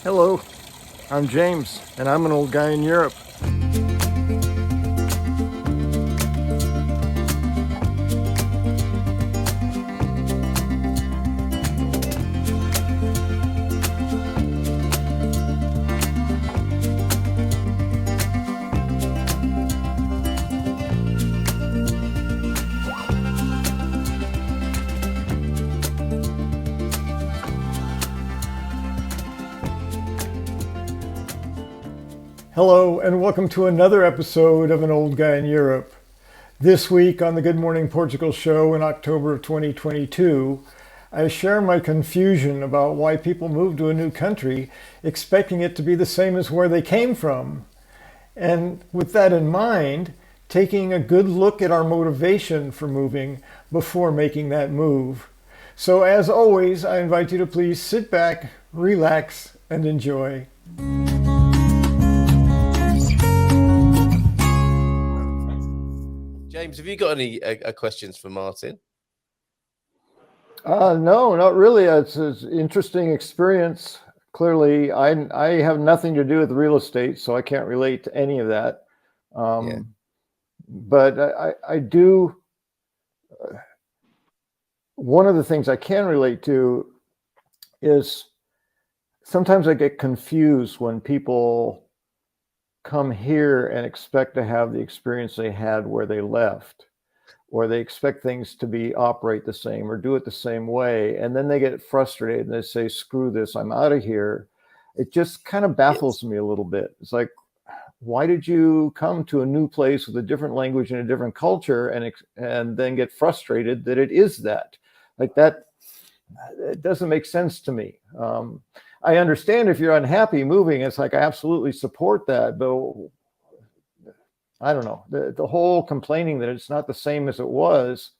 Hello, I'm James, and I'm an old guy in Europe. Hello, and welcome to another episode of An Old Guy in Europe. This week on the Good Morning Portugal Show in October of 2022, I share my confusion about why people move to a new country expecting it to be the same as where they came from. And with that in mind, taking a good look at our motivation for moving before making that move. So as always, I invite you to please sit back, relax, and enjoy. James, have you got any questions for Martin? No, not really. It's an interesting experience. Clearly, I have nothing to do with real estate, so I can't relate to any of that. But I do. One of the things I can relate to is sometimes I get confused when people come here and expect to have the experience they had where they left, or they expect things to operate the same or do it the same way, and then they get frustrated and they say, screw this, I'm out of here. It just kind of baffles me a little bit. It's like, why did you come to a new place with a different language and a different culture and then get frustrated that it is that? Like that, it doesn't make sense to me. I understand if you're unhappy moving, it's like I absolutely support that, but I don't know, the whole complaining that it's not the same as it was.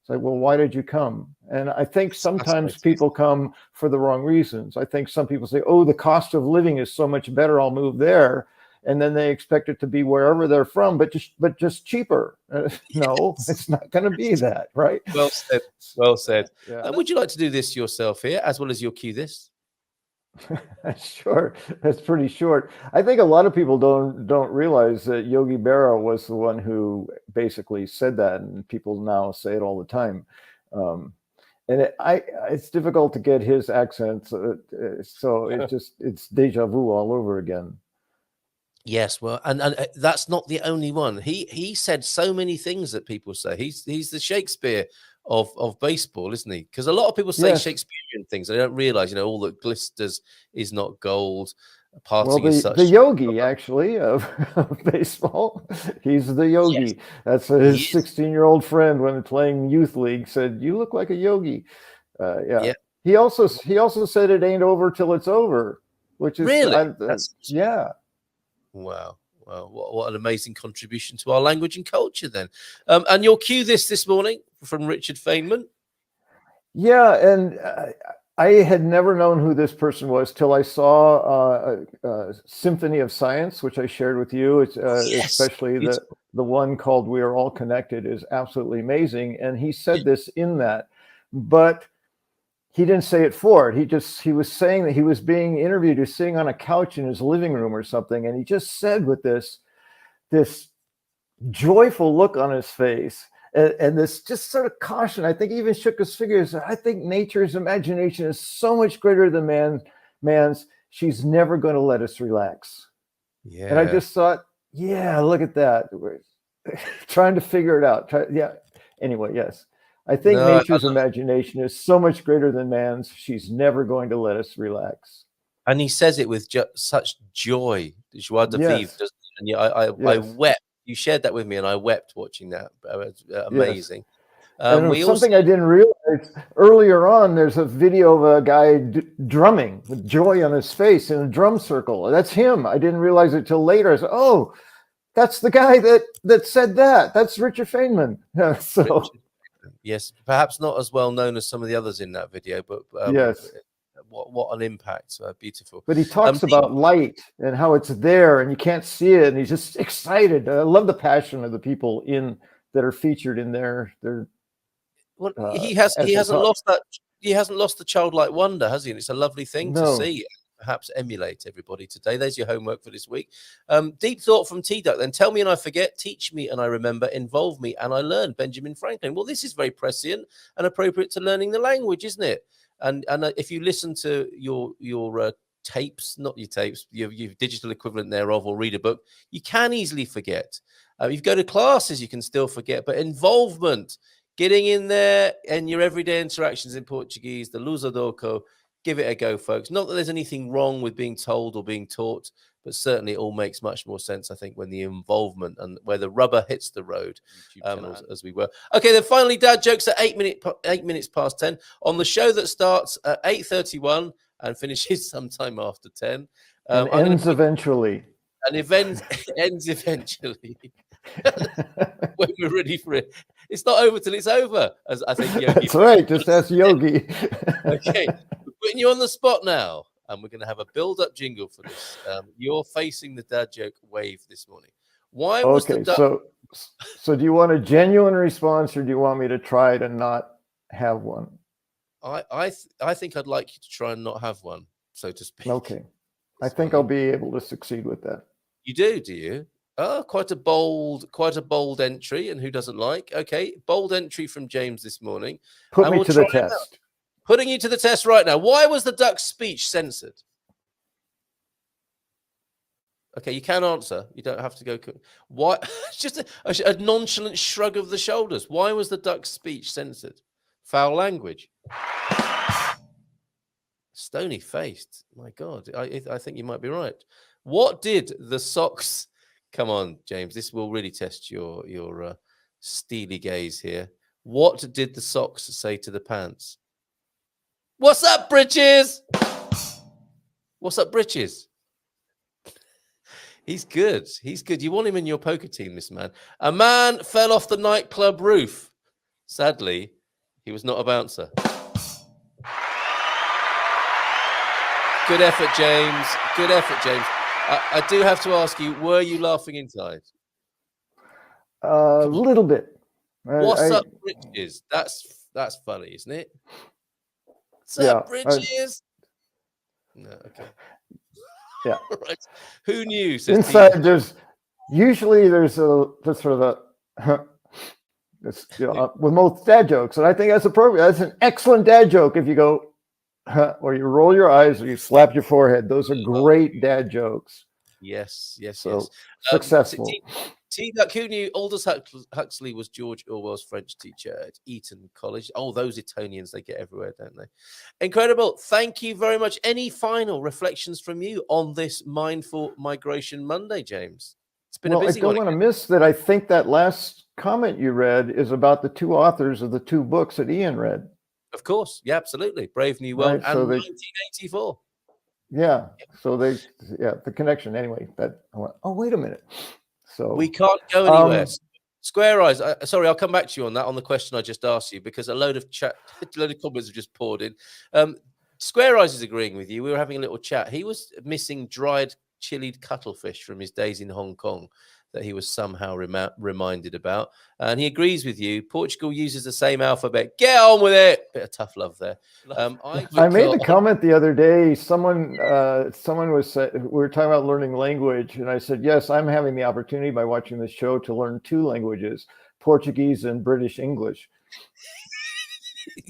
It's like, well, why did you come? And I think sometimes people come for the wrong reasons. I think some people say, oh, the cost of living is so much better, I'll move there. And then they expect it to be wherever they're from, but just cheaper. No, it's not going to be that, right? Well said. Well said. Yeah. Would you like to do this yourself here, as well as your cue this? Sure, that's pretty short. I think a lot of people don't realize that Yogi Berra was the one who basically said that, and people now say it all the time. And it's difficult to get his accent, so it's deja vu all over again. Yes, well, and that's not the only one. He said so many things that people say. He's the Shakespeare of baseball, isn't he? Because a lot of people say Shakespearean things. They don't realize, all that glisters is not gold. Parting is such. The yogi, actually, of baseball. He's the yogi. Yes. That's his 16-year-old friend when playing youth league said, "You look like a yogi." Yeah. He also said it ain't over till it's over, which is really yeah. Wow. Well, what an amazing contribution to our language and culture then. And you'll cue this morning from Richard Feynman. Yeah, and I had never known who this person was till I saw Symphony of Science, which I shared with you. It's especially the one called We Are All Connected is absolutely amazing. And he said this in that, but he didn't say it for it. He was saying that he was being interviewed. He was sitting on a couch in his living room or something. And he just said with this joyful look on his face and this just sort of caution, I think he even shook his fingers. I think nature's imagination is so much greater than man's. She's never going to let us relax. Yeah. And I just thought, yeah, look at that. We're trying to figure it out. Anyway, yes. I think nature's imagination is so much greater than man's. She's never going to let us relax. And he says it with such joy, joie de vivre. And I wept. You shared that with me, and I wept watching that. Amazing. Yes. And something I didn't realize earlier on. There's a video of a guy drumming with joy on his face in a drum circle. That's him. I didn't realize it till later. I said, "Oh, that's the guy that said that. That's Richard Feynman." So. Yes, perhaps not as well known as some of the others in that video, but yes, what an impact! Beautiful. But he talks about light and how it's there and you can't see it, and he's just excited. I love the passion of the people that are featured in their. Well, he hasn't lost the childlike wonder, has he? And it's a lovely thing to see. perhaps emulate, everybody, today. There's your homework for this week. Deep thought from T-Duck then. Tell me and I forget, teach me and I remember, involve me and I learn. Benjamin Franklin. Well, this is very prescient and appropriate to learning the language, isn't it? And if you listen to your tapes, not your tapes, your digital equivalent thereof, or read a book, you can easily forget. If you go to classes, you can still forget. But involvement, getting in there and your everyday interactions in Portuguese, the lusodoco, give it a go, folks. Not that there's anything wrong with being told or being taught, but certainly it all makes much more sense, I think, when the involvement and where the rubber hits the road, as we were. Okay, then finally, dad jokes at 8 minutes past 10 on the show that starts at 8:31 and finishes sometime after 10. And ends eventually. An event ends eventually. When we're ready for it. It's not over till it's over, as I think Yogi. That's right. Just ask Yogi. Okay, we're putting you on the spot now, and we're going to have a build-up jingle for this. You're facing the dad joke wave this morning. Why was the so do you want a genuine response, or do you want me to try to not have one? I think I'd like you to try and not have one, so to speak. Okay, I think I'll be able to succeed with that. You do you? Oh, quite a bold entry, and who doesn't like? Okay, bold entry from James this morning. Put me to the test. Putting you to the test right now. Why was the duck's speech censored? Okay, you can answer. You don't have to go. Why? Just a nonchalant shrug of the shoulders. Why was the duck's speech censored? Foul language. Stony faced. My God, I think you might be right. What did the socks? Come on, James. This will really test your steely gaze here. What did the socks say to the pants? What's up, britches? What's up, britches? He's good. He's good. You want him in your poker team, this man. A man fell off the nightclub roof. Sadly, he was not a bouncer. Good effort, James. Good effort, James. I do have to ask you, were you laughing inside? A little bit. What's up, britches? That's funny, isn't it? What's up, britches? No, okay. Yeah. Right. Who knew? Inside, there's a sort of a with most dad jokes, and I think that's appropriate. That's an excellent dad joke if you go, or you roll your eyes, or you slap your forehead. Those are great dad jokes. Yes. Successful. T-Duck, who knew Aldous Huxley was George Orwell's French teacher at Eton College? Oh, those Etonians, they get everywhere, don't they? Incredible. Thank you very much. Any final reflections from you on this Mindful Migration Monday, James? It's been a busy one. I don't want to miss that. I think that last comment you read is about the two authors of the two books that Ian read. Of course. Yeah, absolutely. Brave New World and 1984. Yeah. So the connection anyway. Wait a minute. So we can't go anywhere. Square Eyes. Sorry, I'll come back to you on that, on the question I just asked you, because a load of comments have just poured in. Square Eyes is agreeing with you. We were having a little chat. He was missing dried, chilled cuttlefish from his days in Hong Kong that he was somehow reminded about. And he agrees with you. Portugal uses the same alphabet. Get on with it. Bit of tough love there. I made the comment the other day. Someone was we were talking about learning language, and I said, yes, I'm having the opportunity by watching this show to learn two languages, Portuguese and British English.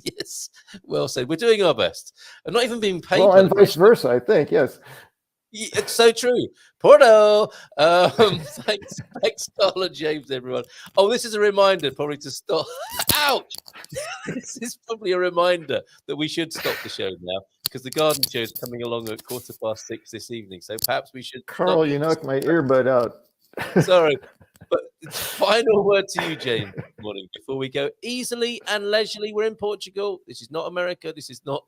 Yes, well said. We're doing our best. I'm not even being paid. Well, and vice versa, I think. Yes. It's so true. Porto. Thanks, Carl and James, everyone. Oh, this is a reminder probably to stop. Ouch! This is probably a reminder that we should stop the show now, because the garden show is coming along at 6:15 this evening. So perhaps we should. Carl, you knocked my earbud out. Sorry. But final word to you, James, this morning, before we go. Easily and leisurely, we're in Portugal. This is not America. This is not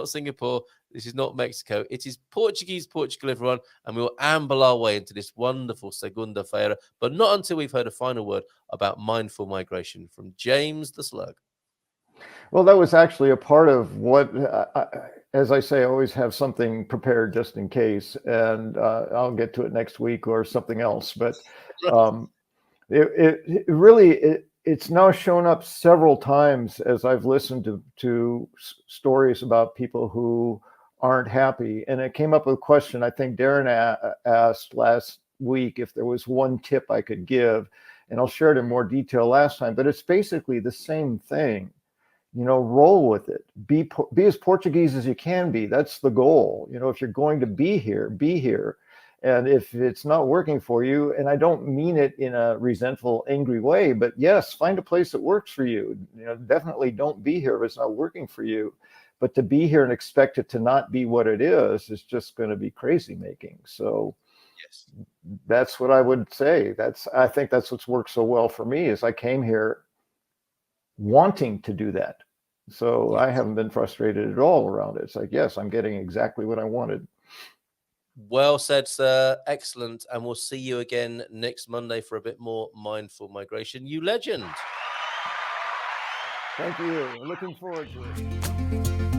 Singapore. This is not Mexico. It is Portugal, everyone. And we will amble our way into this wonderful segunda-feira, but not until we've heard a final word about mindful migration from James the Slug. Well, that was actually a part of what, as I say, I always have something prepared just in case, and I'll get to it next week or something else. But it's now shown up several times as I've listened to stories about people who aren't happy. And it came up with a question I think Darren asked last week if there was one tip I could give, and I'll share it in more detail last time, but it's basically the same thing. Roll with it. Be as Portuguese as you can be. That's the goal. If you're going to be here, be here. And if it's not working for you, and I don't mean it in a resentful, angry way, but yes, find a place that works for you. Definitely don't be here if it's not working for you. But to be here and expect it to not be what it is just going to be crazy making. So yes, that's what I would say. I think that's what's worked so well for me is I came here wanting to do that. So yes. I haven't been frustrated at all around it. It's like, yes, I'm getting exactly what I wanted. Well said, sir. Excellent. And we'll see you again next Monday for a bit more mindful migration. You legend. Thank you. Looking forward to it.